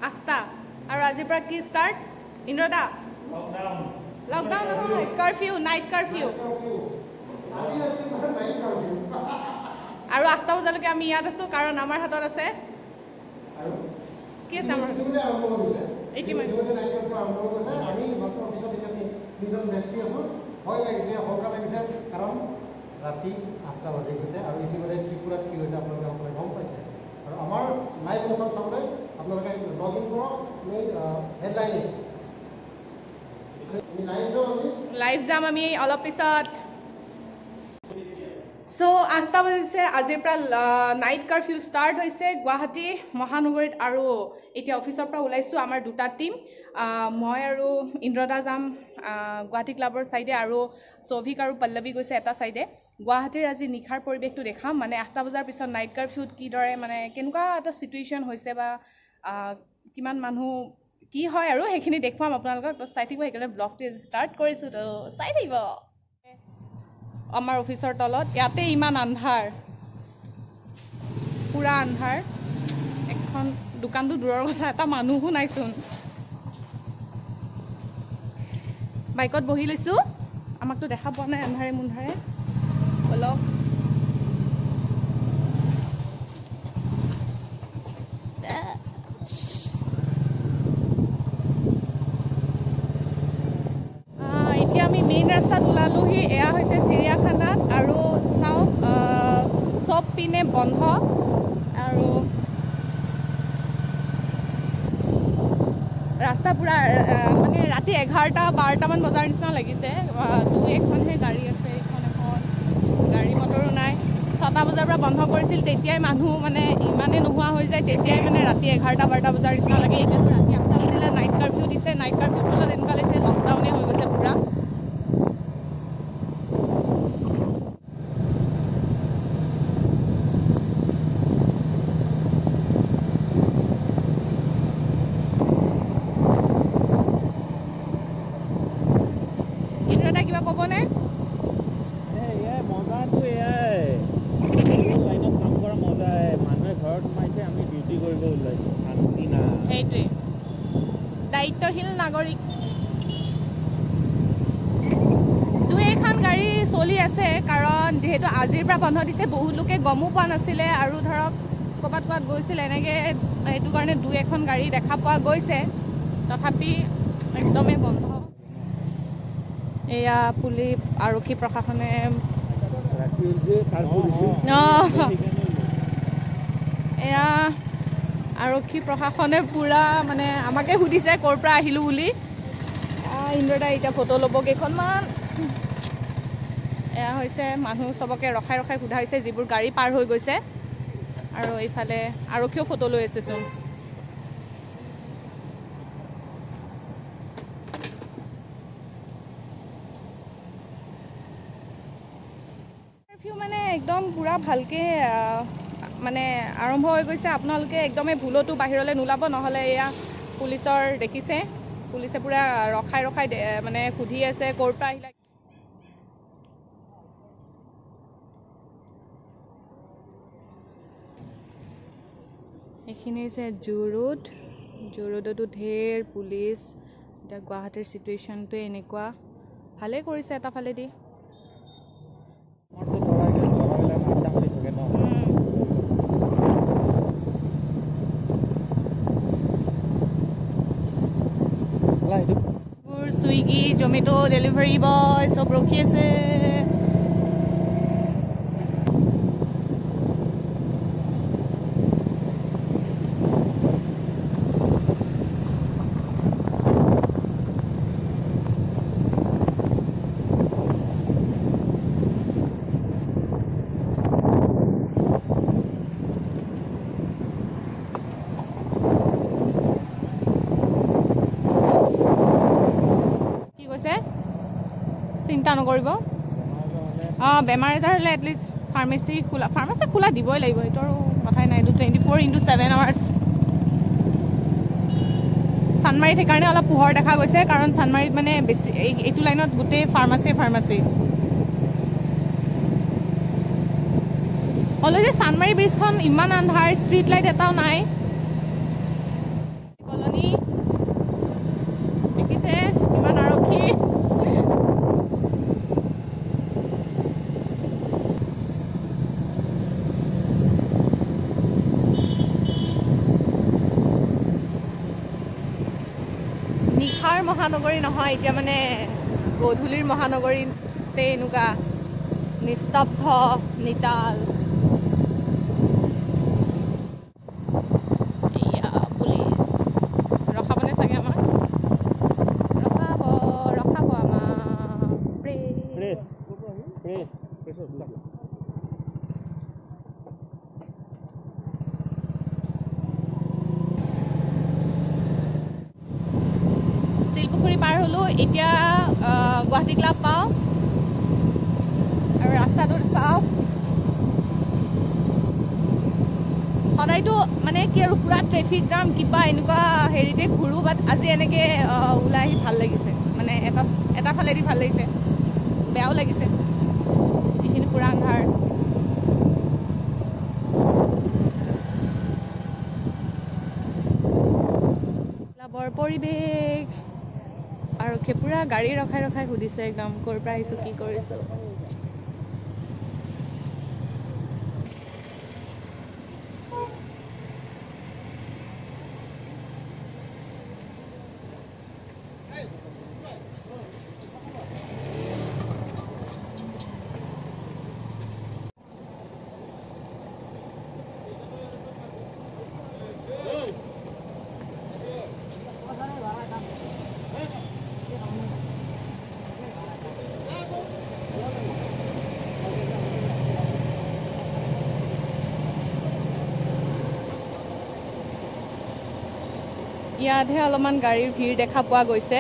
8টা আৰু আজিৰ পৰা কি ষ্টাৰ্ট ইন্দ্ৰদা লকডাউন নহয় কাৰফিউ নাইট কাৰফিউ আৰু 8টা বজালৈকে আমি ইয়াত আছো কাৰণ আমাৰ হাতত আছে কি আছে আমাৰ ইতিমধ্যে আমি অফিচত দুজন ব্যক্তি আছো ভয় লাগিছে হকা লাগিছে কাৰণ ৰাতি 8টা বাজি গৈছে আৰু ইতিমধ্যে ত্ৰিপুৰাত কি হৈছে আপোনালোকে সকলোৱে গম পাইছে আৰু আমাৰ লাইভ অনুষ্ঠান চাবলৈ আপোনালোকে লগ ইন কৰক হেডলাইন লাইভ যাম আমি অলপ পিছত সো 8টা বাজিছে আজিৰ পৰা নাইট কাৰফিউ ষ্টাৰ্ট হৈছে গুৱাহাটী মহানগৰীত আৰু এতিয়া অফিচৰ পৰা ওলাইছোঁ আমাৰ দুটা টিম মই আৰু ইন্দ্ৰদা যাম গুৱাহাটী ক্লাবৰ ছাইডে আৰু সৌভিক আৰু পল্লৱী গৈছে এটা ছাইডে গুৱাহাটীৰ আজি নিশাৰ পৰিৱেশটো দেখাম মানে 8টা বজাৰ পিছত নাইট কাৰফিউত কিদৰে মানে কেনেকুৱা এটা চিটুৱেশ্যন হৈছে বা কিমান মানুহ কি হয় আৰু সেইখিনি দেখুৱাম আপোনালোকক চাই থাকিব সেইকাৰণে ব্লগটো ষ্টাৰ্ট কৰিছোঁ তো চাই থাকিব আমাৰ অফিচৰ তলত ইয়াতে ইমান আন্ধাৰ পুৰা আন্ধাৰ এখন দোকানটো দূৰৰ কথা এটা মানুহো নাইচোন বাইকত বহি লৈছোঁ আমাকতো দেখা পোৱা নাই আন্ধাৰে মুন্ধাৰে বলক এতিয়া আমি মেইন ৰাস্তাত ওলালোহি এয়া হৈছে চিৰিয়াখানাত আৰু চাওক চব পিনে বন্ধ আৰু ৰাস্তা পুৰা মানে ৰাতি 11-12টামান বজাৰ নিচিনা লাগিছে দুই এখনহে গাড়ী আছে এখন গাড়ী মটৰো নাই 6টা বজাৰ পৰা বন্ধ কৰিছিল তেতিয়াই মানুহ মানে ইমানেই নোহোৱা হৈ যায় তেতিয়াই মানে ৰাতি 11-12টা বজাৰ নিচিনা লাগে এতিয়াতো ৰাতি 8টা বজিলে নাইট কাৰফিউ দিছে নাইট কাৰফিউৰ ফলত এনেকুৱা লাগিছে লকডাউনে হৈ গৈছে পুৰা কিবা ক'বনে মজাটো এয়াই লাইনত কাম কৰা মজাই মানুহে ঘৰত সোমাইছে আমি ডিউটি কৰিব ওলাইছোঁ শান্তি নাই সেইটোৱে দায়িত্বশীল নাগৰিক দুই এখন গাড়ী চলি আছে কাৰণ যিহেতু আজিৰ পৰা বন্ধ দিছে বহুত লোকে গমো পোৱা নাছিলে আৰু ধৰক ক'ৰবাত গৈছিলে এনেকৈ সেইটো কাৰণে দুই এখন গাড়ী দেখা পোৱা গৈছে তথাপি একদমেই বন্ধ এয়া পুলিচ আৰক্ষী প্ৰশাসনে এয়া আৰক্ষী প্ৰশাসনে পূৰা মানে আমাকে সুধিছে ক'ৰ পৰা আহিলোঁ বুলি ইন্দ্ৰদাই এতিয়া ফটো ল'ব কেইখনমান এয়া হৈছে মানুহ চবকে ৰখাই সোধা হৈছে যিবোৰ গাড়ী পাৰ হৈ গৈছে আৰু এইফালে আৰক্ষীয়েও ফটো লৈ আছেচোন মানে একদম পুৰা ভালকে মানে আৰম্ভ হৈ গৈছে আপোনালোকে একদমেই ভুলতো বাহিৰলৈ নোলাব নহ'লে এয়া পুলিচৰ দেখিছে পুলিচে পুৰা ৰখাই মানে সুধি আছে ক'ৰ পৰা আহিলা এইখিনি হৈছে জু-ৰোডতো ঢেৰ পুলিচ এতিয়া গুৱাহাটীৰ চিটুৱেশ্যনটো এনেকুৱা ভালেই কৰিছে এটা ফালেদি চুইগি জমেটো ডেলিভাৰী বয় চব ৰখি আছে চিন্তা নকৰিব বেমাৰ আজাৰ হ'লে এটলিষ্ট ফাৰ্মাচী খোলা দিবই লাগিব সেইটো আৰু কথাই নাই এইটো 24/7 আৱাৰ্ছ চানমাৰীত সেইকাৰণে অলপ পোহৰ দেখা গৈছে কাৰণ চানমাৰীত মানে বেছি এইটো লাইনত গোটেই ফাৰ্মাচী হ'লেও যে চানমাৰী ব্ৰিজখন ইমান আন্ধাৰ ষ্ট্ৰীট লাইট এটাও নাই নিশাৰ মহানগৰী নহয়, এতিয়া মানে গধূলিৰ মহানগৰীতে এনেকুৱা নিস্তব্ধ নিতাল। এয়া পুলিচ ৰখাবনে চাগে আমাক? ৰখাব আমাক। প্ৰেছ শিলপুখুৰী পাৰ হ'লোঁ, এতিয়া গুৱাহাটী ক্লাব পাওঁ আৰু ৰাস্তাটো চাওক। সদায়তো মানে কি আৰু পুৰা ট্ৰেফিক জাম কিবা এনেকুৱা হেৰিতে ঘূৰোঁ, বাট আজি এনেকৈ ওলাই আহি ভাল লাগিছে, মানে এটা ফালেদি ভাল লাগিছে, বেয়াও লাগিছে এইখিনি পুৰা আন্ধাৰ। ক্লাবৰ পৰিৱেশ, আৰক্ষীয়ে পুৰা গাড়ী ৰখাই সুধিছে একদম ক'ৰ পৰা আহিছোঁ, কি কৰিছোঁ। ইয়াতহে অলপমান গাড়ীৰ ভিৰ দেখা পোৱা গৈছে,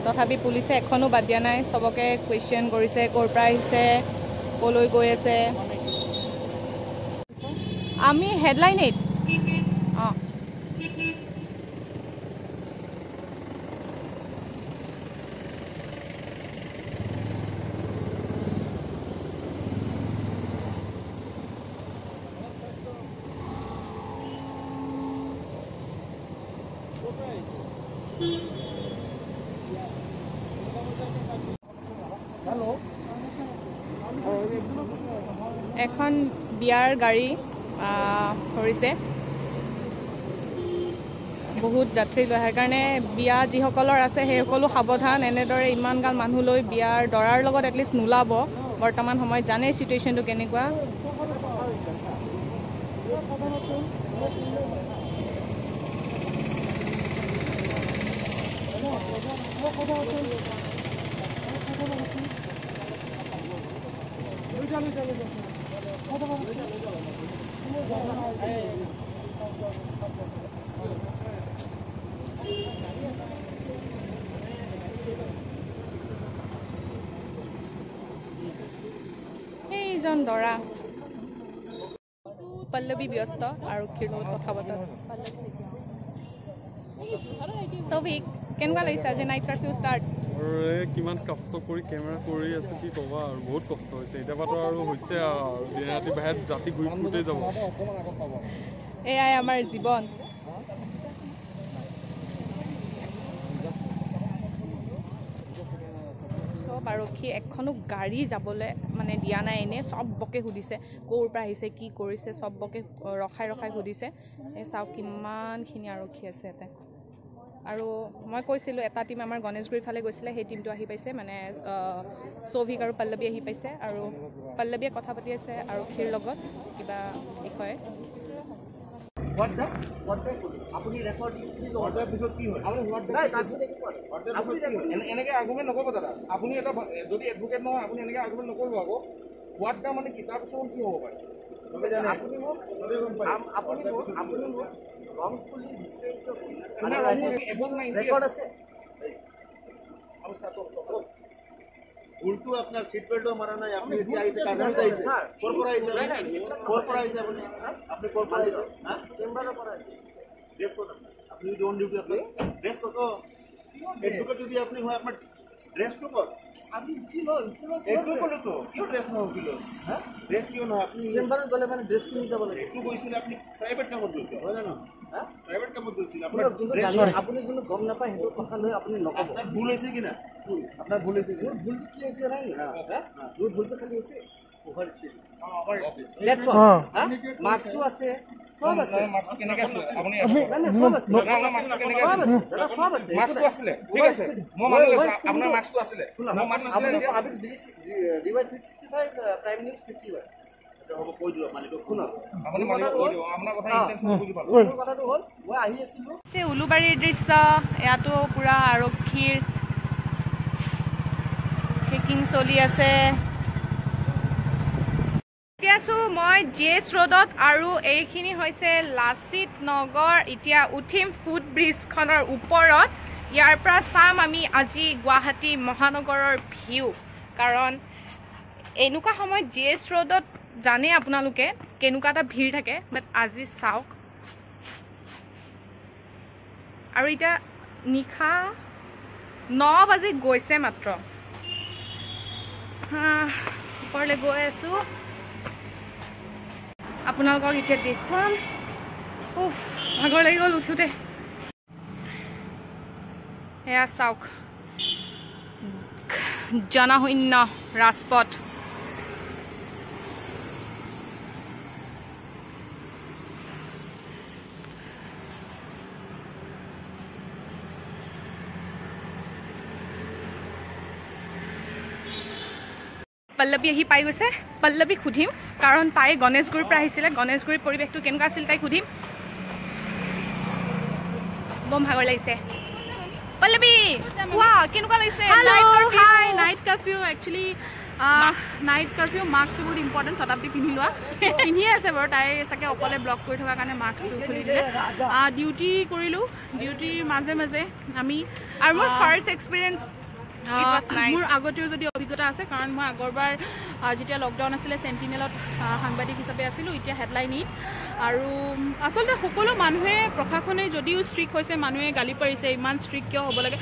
তথাপি পুলিচে এখনো বাদ দিয়া নাই, চবকে কুৱেশ্যন কৰিছে, ক'ৰ পৰা আহিছে, ক'লৈ গৈ আছে। আমি হেডলাইন 8 অঁ এখন বিয়াৰ গাড়ী ধৰিছে, বহুত যাত্ৰী লৈ, সেইকাৰণে বিয়া যিসকলৰ আছে সেইসকলো সাৱধান। এনেদৰে ইমানগাল মানুহ লৈ বিয়াৰ দৰাৰ লগত এটলিষ্ট নোলাব, বৰ্তমান সময়ত জানেই চিটুৱেশ্যনটো কেনেকুৱা। সেইজন দৰা পল্লৱী ব্যস্ত আৰক্ষীৰ লগত কথা বতৰা। সৌভিক, কেনেকুৱা লাগিছে আজি নাইট কাৰ্ফিউ ষ্টাৰ্ট? আৰু কিমান কষ্ট কৰি কেমেৰা কৰি আছোঁ, কি ক'বা আৰু বহুত কষ্ট হৈছে। এতিয়াৰপৰাতো আৰু হৈছে আৰু দিনে ৰাতি বাহিৰত ৰাতি ঘূৰি ফুৰোঁতেই যাব। এয়াই আমাৰ জীৱন। চব আৰক্ষী এখনো গাড়ী যাবলৈ মানে দিয়া নাই, এনেই চবকে সুধিছে ক'ৰ পৰা আহিছে, কি কৰিছে, চবকে ৰখাই সুধিছে। এই চাওক কিমানখিনি আৰক্ষী আছে ইয়াতে। আৰু মই কৈছিলোঁ এটা টীম আমাৰ গণেশগুৰিৰ ফালে গৈছিলে, সেই টীমটো আহি পাইছে, মানে সৌভিক আৰু পল্লৱী আহি পাইছে, আৰু পল্লৱীয়ে কথা পাতি আছে আৰক্ষীৰ লগত কিবা বিষয়ে। এনেকৈ আৰ্গুমেণ্ট নকৰিব দাদা, আপুনি এটা যদি এডভকেট নহয় আপুনি এনেকৈ আৰ্গুমেণ্ট নকৰিব আকৌ। হোৱাটটা মানে কি, তাৰপিছত কি হ'ব পাৰে? ভুলটো আপনাৰ সিট বেল্টও মাৰা নাই, আপনি এতিয়া আহিছে কাৰণত আহিছে, ক'ৰ পৰা আহিছে আপুনি? আপনি ক'ৰ পৰা আহিছে? হ্যাঁ চেম্বাৰৰ পৰা আহিছে। ড্রেস কোড আপনি যদি অন ডিউটি আপনার ড্রেস কোড এডভোকেট যদি আপনি হয় আপনার ড্রেস কোড আপনি কি লল একটু বলো তো কিয় ড্রেস ন কিলো হ্যাঁ ড্রেস কিয় না আপনি চেম্বাৰত গলে মানে ড্রেস কিনি যাব লাগে। একটু কৈছিল আপনি প্রাইভেট কামত গৈছে হয় জানো? হ্যাঁ প্রাইভেট কামত গৈছিল আপনার ড্রেস আপনি যদি গম নাপায় হেতু কথা লৈ আপনি নকব। আপনার ভুল হৈছে কি না? আপনার ভুল হৈছে কি? ভুল কি হৈছে নাই হ্যাঁ ভুল তো খালি হৈছে ওভার স্পিড। That's all. হ্যাঁ মার্কসও আছে, মাস্ক কেনেকৈ আছিলে আপুনি মাস্ক কেনেকৈ আছিলে মাস্কটো আছিলে ঠিক আছে মই মানি লৈছোঁ আপোনাৰ মাস্কটো আছিলে মোৰ মাস্ক আছিলে উলুবাৰীৰ দৃশ্য ইয়াতো পুৰা আৰক্ষীৰ চেকিং চলি আছে এতিয়া আছো মই JS ৰোডত আৰু এইখিনি হৈছে লাচিত নগৰ এতিয়া উঠিম ফুট ব্ৰিজখনৰ ওপৰত ইয়াৰ পৰা চাম আমি আজি গুৱাহাটী মহানগৰৰ ভিউ কাৰণ এনেকুৱা সময়ত JS ৰোডত জানে আপোনালোকে কেনেকুৱা এটা ভিৰ থাকে বাট আজি চাওক আৰু এতিয়া নিশা 9 বাজি গৈছে মাত্ৰ ওপৰলৈ গৈ আছো আপোনালোকক এতিয়া দেখুৱাম ভাগৰ লাগি গ'ল উঠোতে এয়া চাওক জনশূন্য ৰাজপথ পল্লৱী আহি পাই গৈছে পল্লৱীক সুধিম কাৰণ তাই গণেশগুৰিৰ পৰা আহিছিলে গণেশগুৰিৰ পৰিৱেশটো কেনেকুৱা আছিল তাইক সুধিম বম ভাগৰ লাগিছে পল্লৱী কোৱা কেনেকুৱা লাগিছে night curfew actually night curfew mask বহুত ইম্পৰ্টেণ্ট শতাব্দী পিন্ধি লোৱা পিন্ধিয়ে আছে বাৰু তাই চাগে অকলে ব্লক কৰি থকাৰ কাৰণে মাস্কটো খুলি দিলে ডিউটি কৰিলোঁ ডিউটিৰ মাজে মাজে আমি আৰু মোৰ ফাৰ্ষ্ট এক্সপিৰিয়েঞ্চ মোৰ আগতেও যদি অভিজ্ঞতা আছে কাৰণ মই আগৰবাৰ যেতিয়া লকডাউন আছিলে চেণ্টিনেলত সাংবাদিক হিচাপে আছিলোঁ এতিয়া হেডলাইন ইট আৰু আচলতে সকলো মানুহে প্ৰশাসনে যদিও ষ্ট্ৰিক্ট হৈছে মানুহে গালি পাৰিছে ইমান ষ্ট্ৰিক্ট কিয় হ'ব লাগে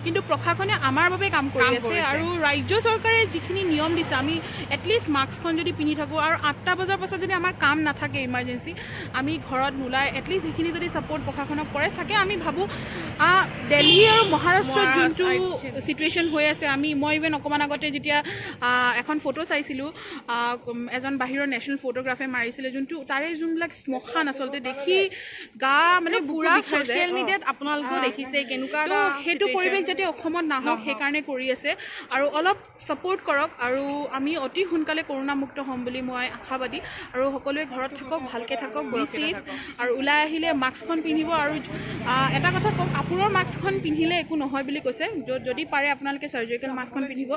কিন্তু প্ৰশাসনে আমাৰ বাবে কাম কৰি আছে আৰু ৰাজ্য চৰকাৰে যিখিনি নিয়ম দিছে আমি এটলিষ্ট মাস্কখন যদি পিন্ধি থাকোঁ আৰু 8টা বজাৰ পাছত যদি আমাৰ কাম নাথাকে ইমাৰ্জেঞ্চি আমি ঘৰত নোলাই এটলিষ্ট সেইখিনি যদি ছাপোৰ্ট প্ৰশাসনক কৰে চাগে আমি ভাবোঁ দিল্লী আৰু মহাৰাষ্ট্ৰত যোনটো চিটুৱেশ্যন হৈ আছে মই ইভেন অকণমান আগতে যেতিয়া এখন ফটো চাইছিলোঁ এজন বাহিৰৰ নেশ্যনেল ফটোগ্ৰাফে মাৰিছিলে যোনটো তাৰে যোনবিলাক শ্মশান আচলতে দেখি গা মানে পুৰা ছ'চিয়েল মিডিয়াত আপোনালোকেও দেখিছে কেনেকুৱা সেইটো পৰিৱেশ যাতে অসমত নাহক সেইকাৰণে কৰি আছে আৰু অলপ ছাপোৰ্ট কৰক আৰু আমি অতি সোনকালে কৰোণামুক্ত হ'ম বুলি মই আশাবাদী আৰু সকলোৱে ঘৰত থাকক ভালকৈ থাকক বি ছেফ আৰু ওলাই আহিলে মাস্কখন পিন্ধিব আৰু এটা কথা কওক কাপোৰৰ মাস্কখন পিন্ধিলে একো নহয় বুলি কৈছে যদি পাৰে আপোনালোকে চাৰ্জিকেল মাস্কখন পিন্ধিব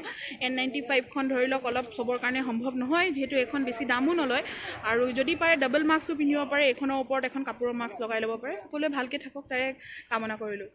N95খন ধৰি লওক অলপ চবৰ কাৰণে সম্ভৱ নহয় যিহেতু এখন বেছি দামো নলয় আৰু যদি পাৰে ডাবল মাস্কটো পিন্ধিব পাৰে এইখনৰ ওপৰত এখন কাপোৰৰ মাস্ক লগাই ল'ব পাৰে সকলোৱে ভালকৈ থাকক তাৰে কামনা কৰিলোঁ